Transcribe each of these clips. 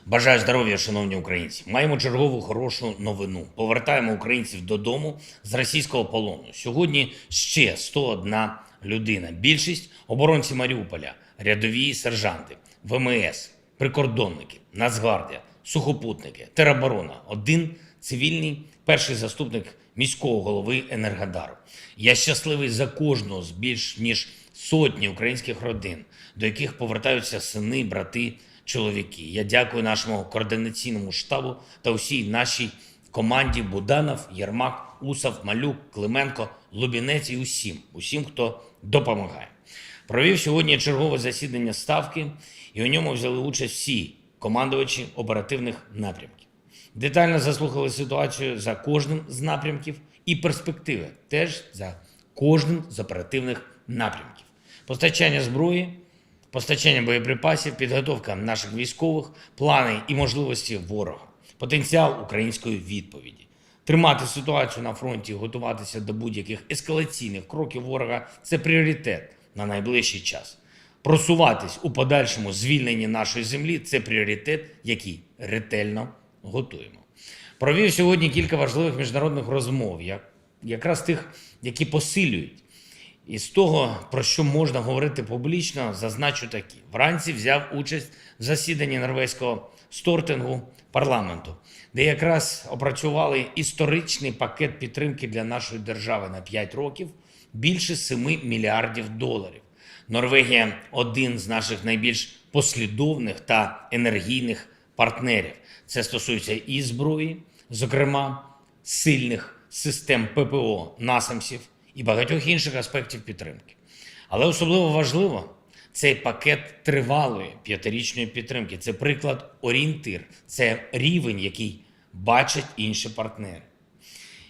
Бажаю здоров'я, шановні українці. Маємо чергову хорошу новину. Повертаємо українців додому з російського полону. Сьогодні ще 101 людина. Більшість – оборонці Маріуполя, рядові сержанти, ВМС, прикордонники, Нацгвардія, сухопутники, тероборона. Один цивільний перший заступник міського голови Енергодару. Я щасливий за кожного з більш ніж сотні українських родин, до яких повертаються сини, брати, чоловіки. Я дякую нашому координаційному штабу та усій нашій команді Буданов, Єрмак, Усов, Малюк, Клименко, Лубінець і усім, хто допомагає. Провів сьогодні чергове засідання Ставки, і у ньому взяли участь всі командувачі оперативних напрямків. Детально заслухали ситуацію за кожним з напрямків і перспективи теж за кожним з оперативних напрямків. Постачання зброї, постачання боєприпасів, підготовка наших військових, плани і можливості ворога, потенціал української відповіді. Тримати ситуацію на фронті і готуватися до будь-яких ескалаційних кроків ворога – це пріоритет на найближчий час. Просуватись у подальшому звільненні нашої землі – це пріоритет, який ретельно готуємо. Провів сьогодні кілька важливих міжнародних розмов, якраз тих, які посилюють. І з того, про що можна говорити публічно, зазначу такі. Вранці взяв участь в засіданні норвезького Стортингу парламенту, де якраз опрацювали історичний пакет підтримки для нашої держави на 5 років – більше 7 мільярдів доларів. Норвегія – один з наших найбільш послідовних та енергійних партнерів. Це стосується і зброї, зокрема сильних систем ППО, насамсів і багатьох інших аспектів підтримки. Але особливо важливо – цей пакет тривалої 5-річної підтримки. Це приклад, орієнтир, це рівень, який бачать інші партнери.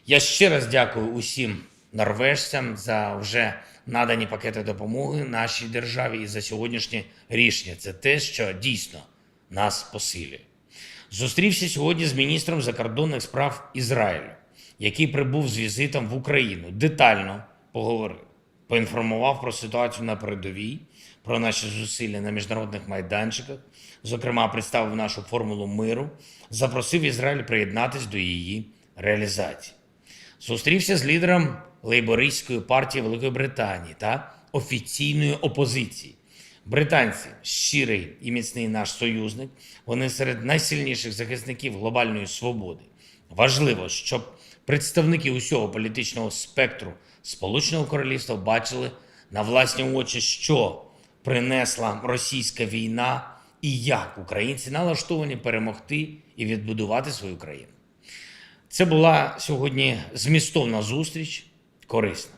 Я ще раз дякую усім норвежцям за вже надані пакети допомоги нашій державі і за сьогоднішнє рішення. Це те, що дійсно нас посилює. Зустрівся сьогодні з міністром закордонних справ Ізраїлю, який прибув з візитом в Україну. Детально поговорив, поінформував про ситуацію на передовій, про наші зусилля на міжнародних майданчиках, зокрема представив нашу формулу миру, запросив Ізраїль приєднатися до її реалізації. Зустрівся з лідером лейбористської партії Великої Британії та офіційної опозиції. Британці – щирий і міцний наш союзник, вони серед найсильніших захисників глобальної свободи. Важливо, щоб представники усього політичного спектру Сполученого Королівства бачили на власні очі, що принесла російська війна і як українці налаштовані перемогти і відбудувати свою країну. Це була сьогодні змістовна зустріч, корисна.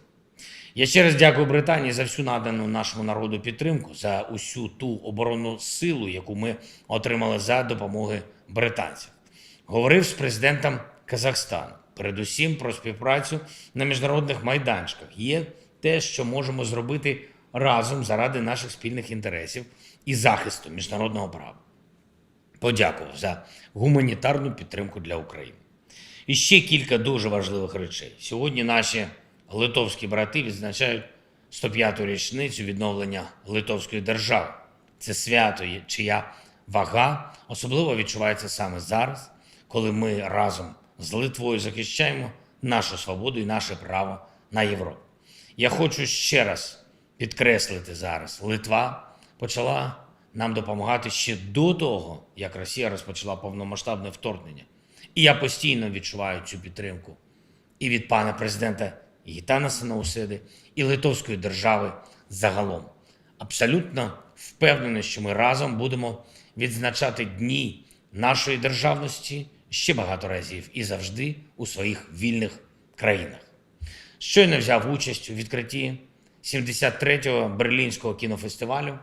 Я ще раз дякую Британії за всю надану нашому народу підтримку, за усю ту оборонну силу, яку ми отримали за допомоги британців. Говорив з президентом Казахстану, передусім про співпрацю на міжнародних майданчиках. Є те, що можемо зробити разом заради наших спільних інтересів і захисту міжнародного права. Подякував за гуманітарну підтримку для України. І ще кілька дуже важливих речей. Сьогодні наші литовські брати відзначають 105-ту річницю відновлення Литовської держави. Це свято, чия вага особливо відчувається саме зараз, коли ми разом з Литвою захищаємо нашу свободу і наше право на Європу. Я хочу ще раз підкреслити зараз, Литва почала нам допомагати ще до того, як Росія розпочала повномасштабне вторгнення. І я постійно відчуваю цю підтримку і від пана президента Гітанаса Наусєди, і Литовської держави загалом. Абсолютно впевнений, що ми разом будемо відзначати дні нашої державності ще багато разів і завжди у своїх вільних країнах. Щойно взяв участь у відкритті 73-го Берлінського кінофестивалю,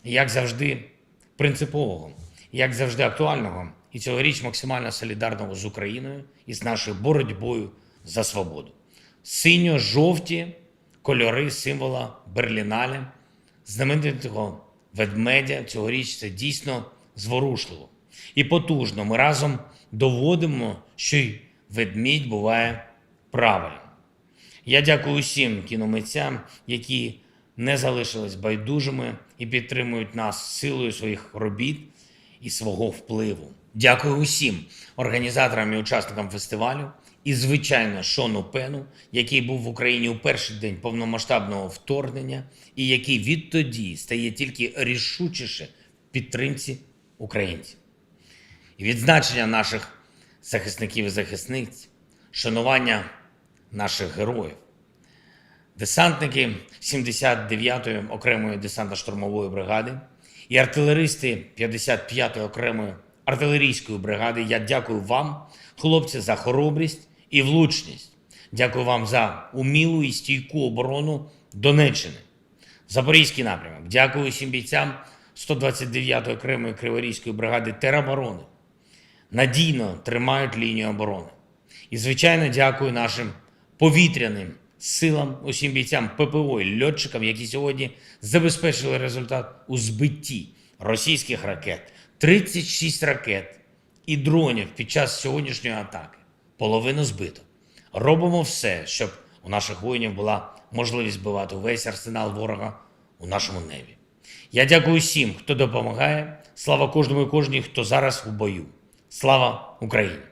як завжди принципового, як завжди актуального і цьогоріч максимально солідарного з Україною і з нашою боротьбою за свободу. Синьо-жовті кольори символа Берлінале, знаменитого ведмедя, цьогоріч це дійсно зворушливо і потужно. Ми разом доводимо, що й ведмідь буває правильним. Я дякую усім кіномитцям, які не залишились байдужими і підтримують нас силою своїх робіт і свого впливу. Дякую усім організаторам і учасникам фестивалю, і, звичайно, Шону Пену, який був в Україні у перший день повномасштабного вторгнення і який відтоді стає тільки рішучіше в підтримці українців. І відзначення наших захисників і захисниць, шанування наших героїв. Десантники 79-ї окремої десантно-штурмової бригади і артилеристи 55-ї окремої артилерійської бригади. Я дякую вам, хлопці, за хоробрість і влучність. Дякую вам за умілу і стійку оборону Донеччини. Запорізький напрямок. Дякую усім бійцям 129-ї окремої Криворізької бригади тероборони. Надійно тримають лінію оборони. І, звичайно, дякую нашим повітряним силам, усім бійцям ППО і льотчикам, які сьогодні забезпечили результат у збитті російських ракет. 36 ракет і дронів під час сьогоднішньої атаки. Половину збито. Робимо все, щоб у наших воїнів була можливість збивати весь арсенал ворога у нашому небі. Я дякую всім, хто допомагає. Слава кожному і кожній, хто зараз у бою. Слава Україні!